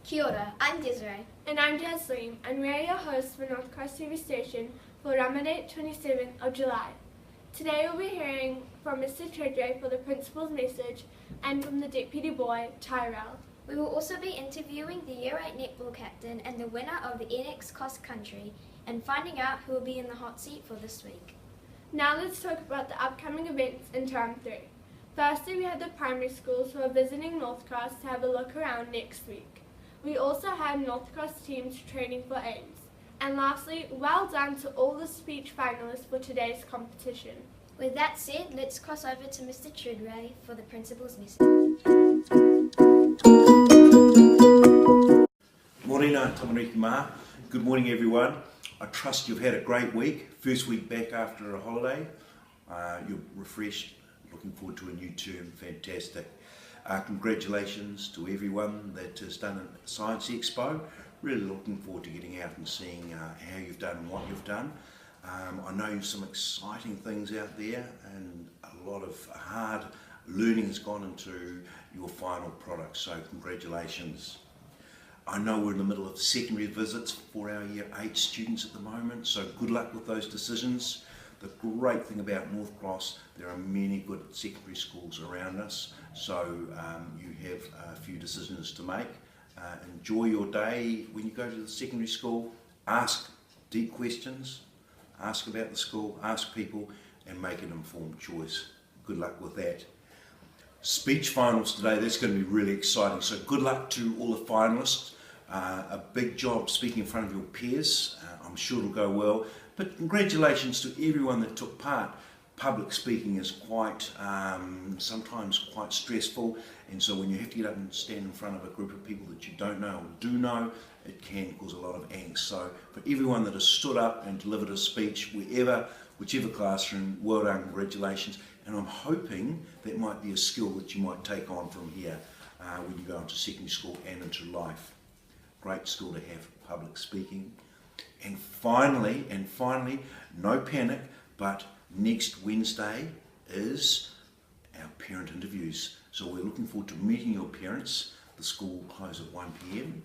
Kia ora, I'm Desiree. And I'm Jasleen, and we are your hosts for North Cross TV station for Ramadan 27th of July. Today we'll be hearing from Mr. Treadway for the principal's message and from the deputy boy, Tyrell. We will also be interviewing the Year 8 netball captain and the winner of the NX Cross Country and finding out who will be in the hot seat for this week. Now let's talk about the upcoming events in Term 3. Firstly, we have the primary schools who are visiting North Cross to have a look around next week. We also have North Cross teams training for AIMS. And lastly, well done to all the speech finalists for today's competition. With that said, let's cross over to Mr. Treadway for the principal's message. Morning, tamariki maha. Good morning, everyone. I trust you've had a great week. First week back after a holiday. You're refreshed, looking forward to a new term. Fantastic. Congratulations to everyone that has done a Science Expo. Really looking forward to getting out and seeing how you've done and what you've done. I know some exciting things out there and a lot of hard learning has gone into your final product, so congratulations. I know we're in the middle of secondary visits for our Year 8 students at the moment, so good luck with those decisions. The great thing about North Cross, there are many good secondary schools around us, so you have a few decisions to make. Enjoy your day when you go to the secondary school. Ask deep questions, ask about the school, ask people and make an informed choice. Good luck with that. Speech finals today, that's going to be really exciting, so good luck to all the finalists. A big job speaking in front of your peers. I'm sure it'll go well, but congratulations to everyone that took part. Public speaking is quite, sometimes quite stressful, and so when you have to get up and stand in front of a group of people that you don't know or do know, it can cause a lot of angst. So for everyone that has stood up and delivered a speech, whichever classroom, well done, congratulations, and I'm hoping that might be a skill that you might take on from here when you go into secondary school and into life. Great skill to have, public speaking. And finally, no panic, but next Wednesday is our parent interviews. So we're looking forward to meeting your parents. The school will close at 1 p.m.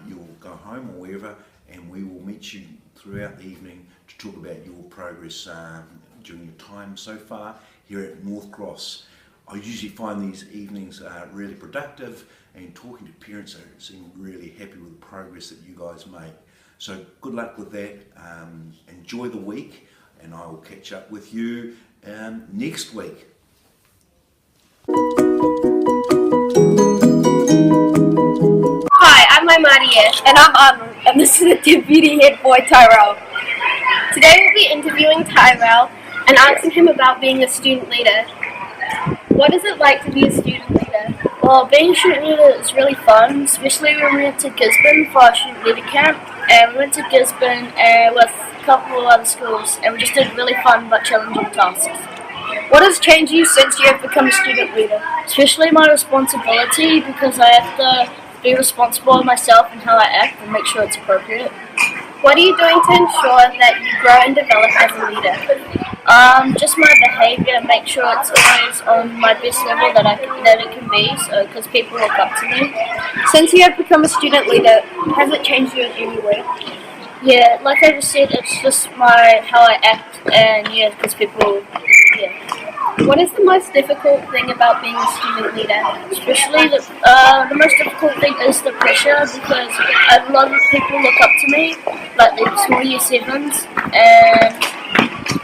You'll go home or wherever, and we will meet you throughout the evening to talk about your progress during your time so far here at North Cross. I usually find these evenings really productive, and talking to parents seem really happy with the progress that you guys make. So good luck with that. Enjoy the week, and I will catch up with you next week. Hi, I'm Maria. And I'm Arnold, and this is the deputy head boy Tyrell. Today we'll be interviewing Tyrell and asking him about being a student leader. What is it like to be a student leader? Well, being a student leader is really fun, especially when we went to Gisborne for our student leader camp. And we went to Gisborne with a couple of other schools, and we just did really fun but challenging tasks. What has changed you since you have become a student leader? Especially my responsibility, because I have to be responsible of myself and how I act and make sure it's appropriate. What are you doing to ensure that you grow and develop as a leader? Just my behaviour, make sure it's always on my best level that it can be, because people look up to me. Since you have become a student leader, has it changed you in any way? Yeah, like I just said, it's just how I act, and because people, What is the most difficult thing about being a student leader? Especially the most difficult thing is the pressure, because a lot of people look up to me, like the small year 7s, and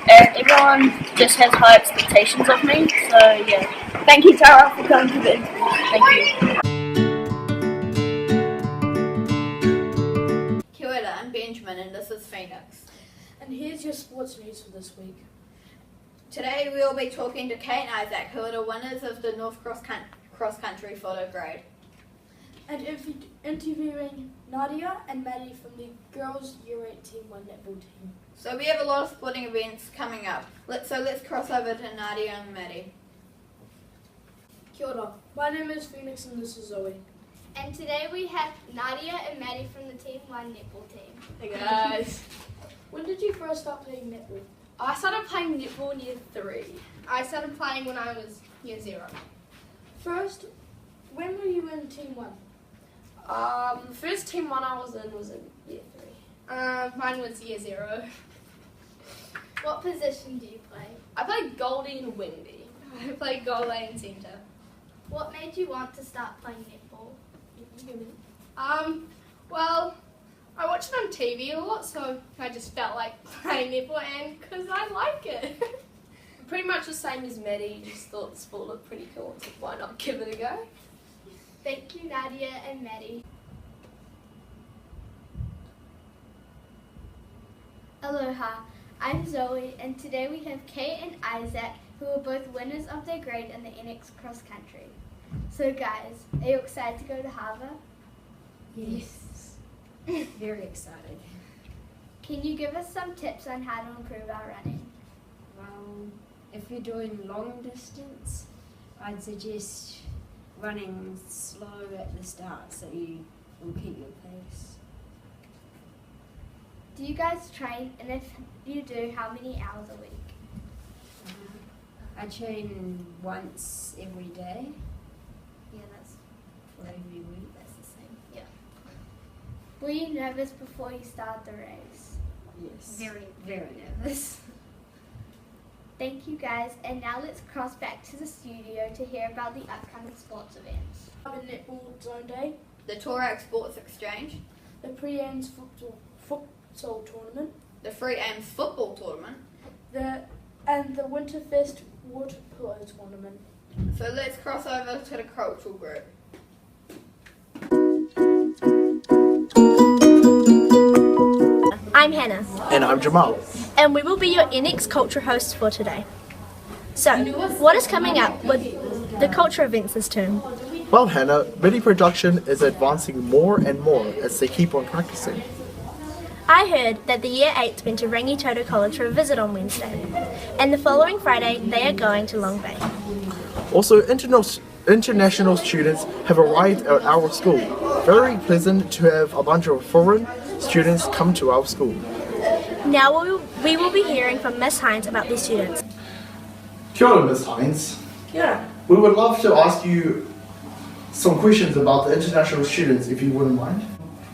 everyone just has high expectations of me, so yeah. Thank you, Tara, for coming to the interview. Thank you. Kia ora, I'm Benjamin and this is Phoenix. And here's your sports news for this week. Today we will be talking to Kate and Isaac, who are the winners of the North Cross Country photo grade. And interviewing Nadia and Maddie from the girls Year 8 Team 1 netball team. So we have a lot of sporting events coming up. Let's cross over to Nadia and Maddie. Kia ora, my name is Phoenix and this is Zoe. And today we have Nadia and Maddie from the Team 1 netball team. Hey guys. When did you first start playing netball? I started playing netball in year 3. I started playing when I was year 0. First, when were you in Team 1? The first Team 1 I was in year 3. Mine was year 0. What position do you play? I played goalie and wingby. I played goal lane centre. What made you want to start playing netball? Well, I watch it on TV a lot, so I just felt like playing netball, and because I like it. Pretty much the same as Maddie, just thought the sport looked pretty cool, so why not give it a go? Thank you, Nadia and Maddie. Aloha, I'm Zoe, and today we have Kate and Isaac, who are both winners of their grade in the NX Cross Country. So guys, are you excited to go to Harvard? Yes. Very excited. Can you give us some tips on how to improve our running? Well, if you're doing long distance, I'd suggest running slow at the start so you will keep your pace. Do you guys train, and if you do, how many hours a week? I train once every day Yeah, that's for every week. the same. Yeah. Were you nervous before you started the race? Yes. Very nervous. Thank you guys, and now let's cross back to the studio to hear about the upcoming sports events. Harvard Netball Zone Day, The Torak Sports Exchange, the Pre-Ames Futsal Tournament, the Free Ames Football Tournament. and the Winterfest Water Polo Tournament. So let's cross over to the cultural group. I'm Hannah, And I'm Jamal. and we will be your NX Culture hosts for today. So, what is coming up with the culture events this term? Well, Hannah, MIDI production is advancing more and more as they keep on practicing. I heard that the Year 8s went to Rangitoto College for a visit on Wednesday, and the following Friday they are going to Long Bay. Also, international students have arrived at our school. Very pleasant to have a bunch of foreign students come to our school. Now we will be hearing from Miss Hines about these students. Kia ora, Ms. Hines. Kia ora. We would love to ask you some questions about the international students, if you wouldn't mind.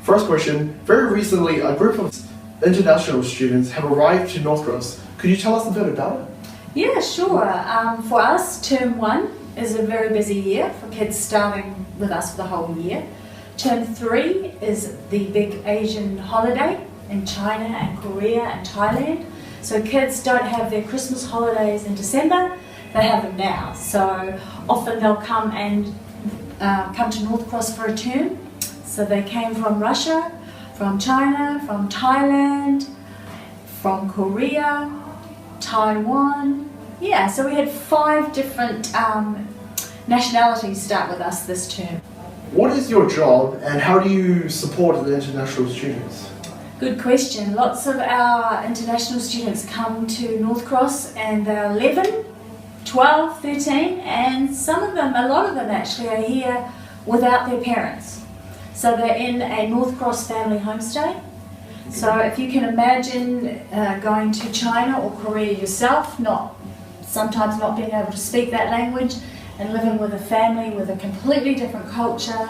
First question, very recently a group of international students have arrived to North Cross. Could you tell us a bit about it? Yeah, sure. For us, term 1 is a very busy year for kids starting with us for the whole year. Term 3 is the big Asian holiday in China and Korea and Thailand. So kids don't have their Christmas holidays in December, they have them now. So often they'll come to North Cross for a term. So they came from Russia, from China, from Thailand, from Korea, Taiwan. Yeah, so we had 5 different nationalities start with us this term. What is your job and how do you support the international students? Good question. Lots of our international students come to North Cross and they're 11, 12, 13, and a lot of them actually are here without their parents. So they're in a North Cross family homestay. So if you can imagine going to China or Korea yourself, sometimes not being able to speak that language, and living with a family with a completely different culture,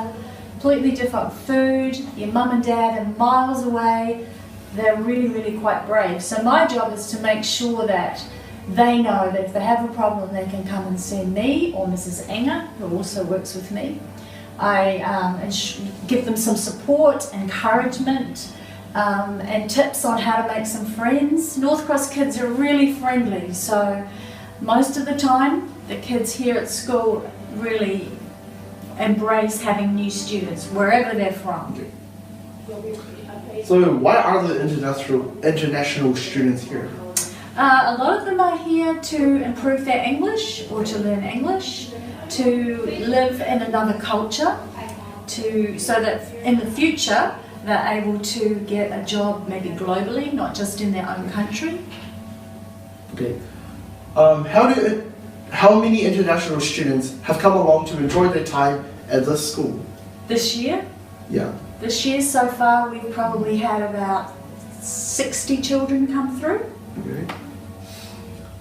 completely different food, your mum and dad are miles away, they're really, really quite brave. So my job is to make sure that they know that if they have a problem they can come and see me or Mrs. Enger, who also works with me. I give them some support, encouragement, and tips on how to make some friends. North Cross kids are really friendly, so most of the time the kids here at school really embrace having new students wherever they're from. So why are the international students here? A lot of them are here to improve their English or to learn English, to live in another culture, so that in the future they're able to get a job maybe globally, not just in their own country. Okay. How many international students have come along to enjoy their time at this school? This year? Yeah. This year so far we've probably had about 60 children come through. Okay.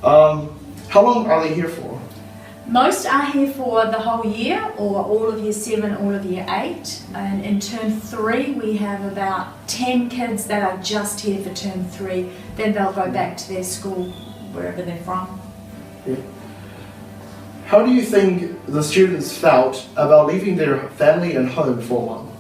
How long are they here for? Most are here for the whole year, or all of year 7, all of year 8. And in term 3, we have about 10 kids that are just here for term 3. Then they'll go back to their school, wherever they're from. Yeah. How do you think the students felt about leaving their family and home for a while?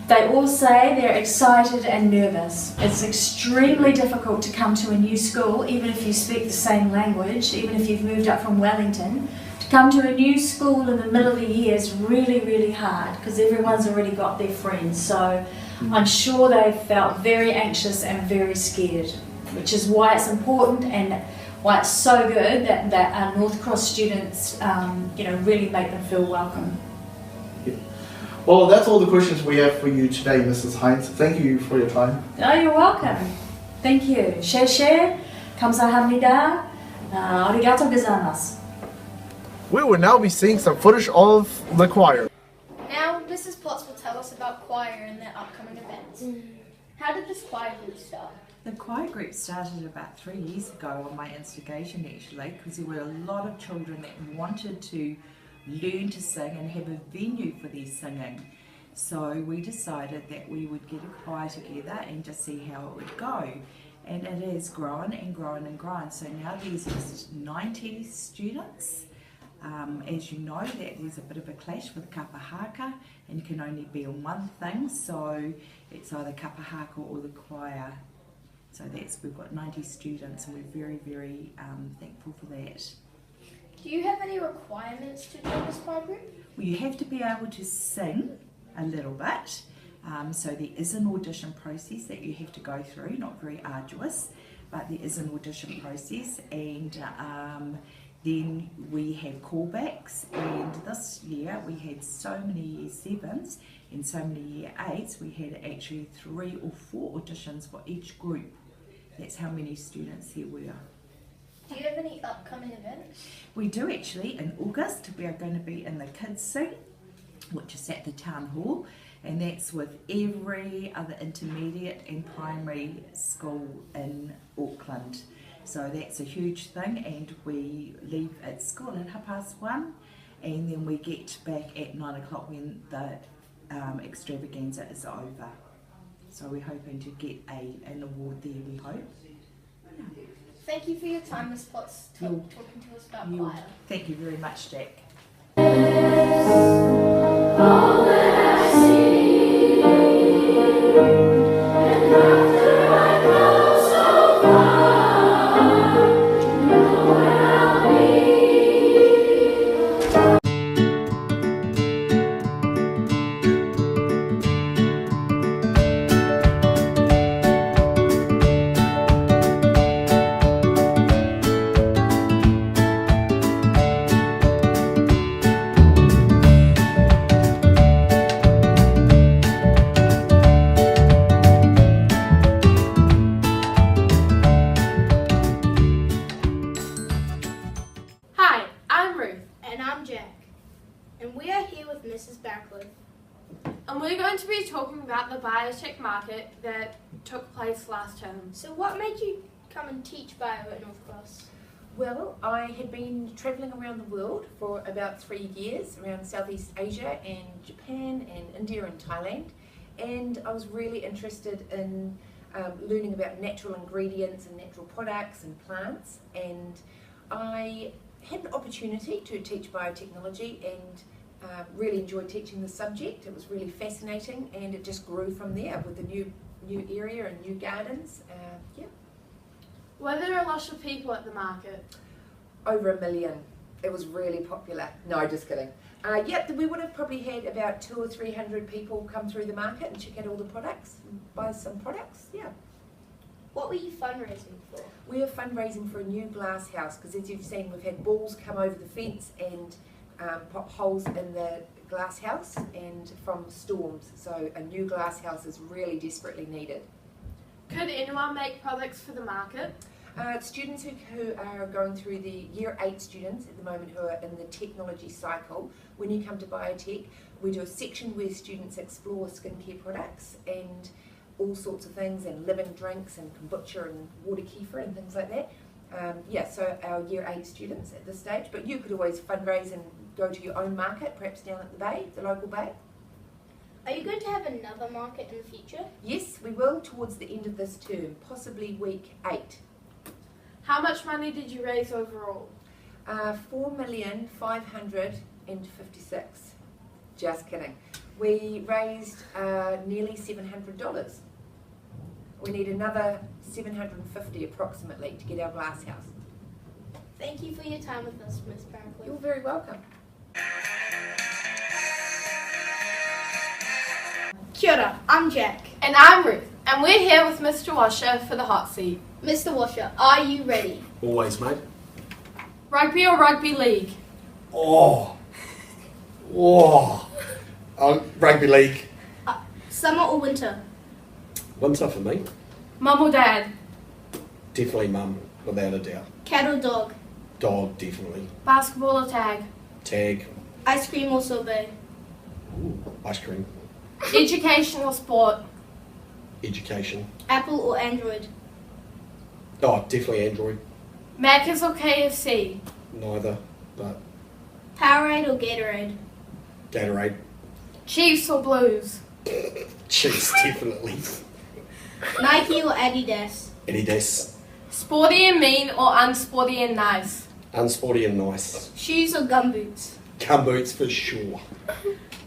They all say they're excited and nervous. It's extremely difficult to come to a new school, even if you speak the same language, even if you've moved up from Wellington. To come to a new school in the middle of the year is really, really hard because everyone's already got their friends. So I'm sure they felt very anxious and very scared, which is why it's important and why it's so good that our North Cross students really make them feel welcome. Well, that's all the questions we have for you today, Mrs. Hines. Thank you for your time. Oh, you're welcome. Thank you. Share, 감사합니다. Arigato gozaimasu. We will now be seeing some footage of the choir. Now, Mrs. Potts will tell us about choir and their upcoming events. How did this choir group start? The choir group started about 3 years ago on my instigation actually, because there were a lot of children that wanted to learn to sing and have a venue for their singing. So we decided that we would get a choir together and just see how it would go. And it has grown and grown and grown. So now there's just 90 students. As you know, that there's a bit of a clash with kapahaka and can only be on one thing. So it's either kapahaka or the choir. So we've got 90 students and we're very, very thankful for that. Do you have any requirements to join this choir group? Well, you have to be able to sing a little bit. So there is an audition process that you have to go through, not very arduous, but there is an audition process, and then we have callbacks, and this year we had so many year 7s and so many year 8s, we had actually 3 or 4 auditions for each group. That's how many students there were. Do you have any upcoming events? We do actually. In August we are going to be in the Kids Sing, which is at the Town Hall, and that's with every other intermediate and primary school in Auckland. So that's a huge thing, and we leave at school at 1:30 and then we get back at 9 o'clock when the extravaganza is over. So we're hoping to get an award there, we hope. Yeah. Thank you for your time, Ms. Potts, talking to us about choir. Thank you very much, Jack. All that I see, and after I go so far, you know where I'll be. And we're going to be talking about the biotech market that took place last term. So what made you come and teach bio at North Cross? Well, I had been travelling around the world for about 3 years, around Southeast Asia and Japan and India and Thailand, and I was really interested in learning about natural ingredients and natural products and plants, and I had an opportunity to teach biotechnology and really enjoyed teaching the subject. It was really fascinating, and it just grew from there with the new area and new gardens. Yeah. Were there a lot of people at the market? Over 1 million. It was really popular. No, just kidding. Yep, we would have probably had about 200 or 300 people come through the market and check out all the products, and buy some products. Yeah. What were you fundraising for? We were fundraising for a new glass house because, as you've seen, we've had balls come over the fence and pop holes in the glass house and from storms. So a new glass house is really desperately needed. Could anyone make products for the market? Students who are going through the year 8 students at the moment who are in the technology cycle, when you come to biotech, we do a section where students explore skincare products and all sorts of things, and living drinks and kombucha and water kefir and things like that. So our year 8 students at this stage, but you could always fundraise and go to your own market, perhaps down at the bay, the local bay. Are you going to have another market in the future? Yes, we will towards the end of this term, possibly week 8. How much money did you raise overall? 4,556,000. Just kidding. We raised nearly $700. We need another 750 approximately to get our glass house. Thank you for your time with us, Ms. Parancliffe. You're very welcome. Kia ora, I'm Jack. And I'm Ruth, and we're here with Mr. Washer for the hot seat. Mr. Washer, are you ready? Always, mate. Rugby or rugby league? Rugby league. Summer or winter? Winter for me. Mum or dad? Definitely mum, without a doubt. Cat or dog? Dog, definitely. Basketball or tag? Tag. Ice cream or sorbet? Ice cream. Education or sport? Education. Apple or Android? Oh, definitely Android. Macca's or KFC? Neither, but Powerade or Gatorade? Gatorade. Chiefs or Blues? Chiefs, definitely. Nike or Adidas? Adidas. Sporty and mean or unsporty and nice? Unsporty and nice. Shoes or gumboots? Gumboots for sure.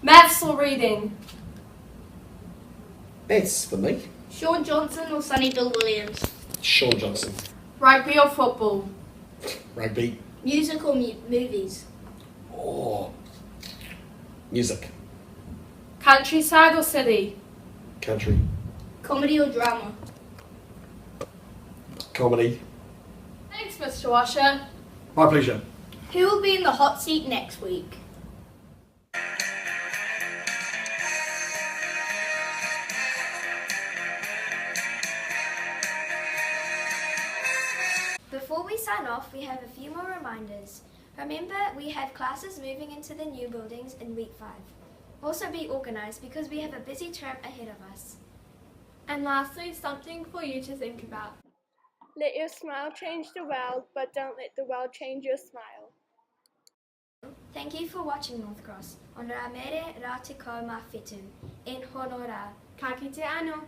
Maths or reading? That's for me. Sean Johnson or Sonny Bill Williams? Sean Johnson. Rugby or football? Rugby. Music or movies? Music. Countryside or city? Country. Comedy or drama? Comedy. Thanks, Mr. Washer. My pleasure. Who will be in the hot seat next week? Before we sign off, we have a few more reminders. Remember, we have classes moving into the new buildings in week 5. Also be organised because we have a busy term ahead of us. And lastly, something for you to think about. Let your smile change the world, but don't let the world change your smile. Thank you for watching North Cross. On Ra mere ra te kau mā whetū. En honora. Ka kite anō.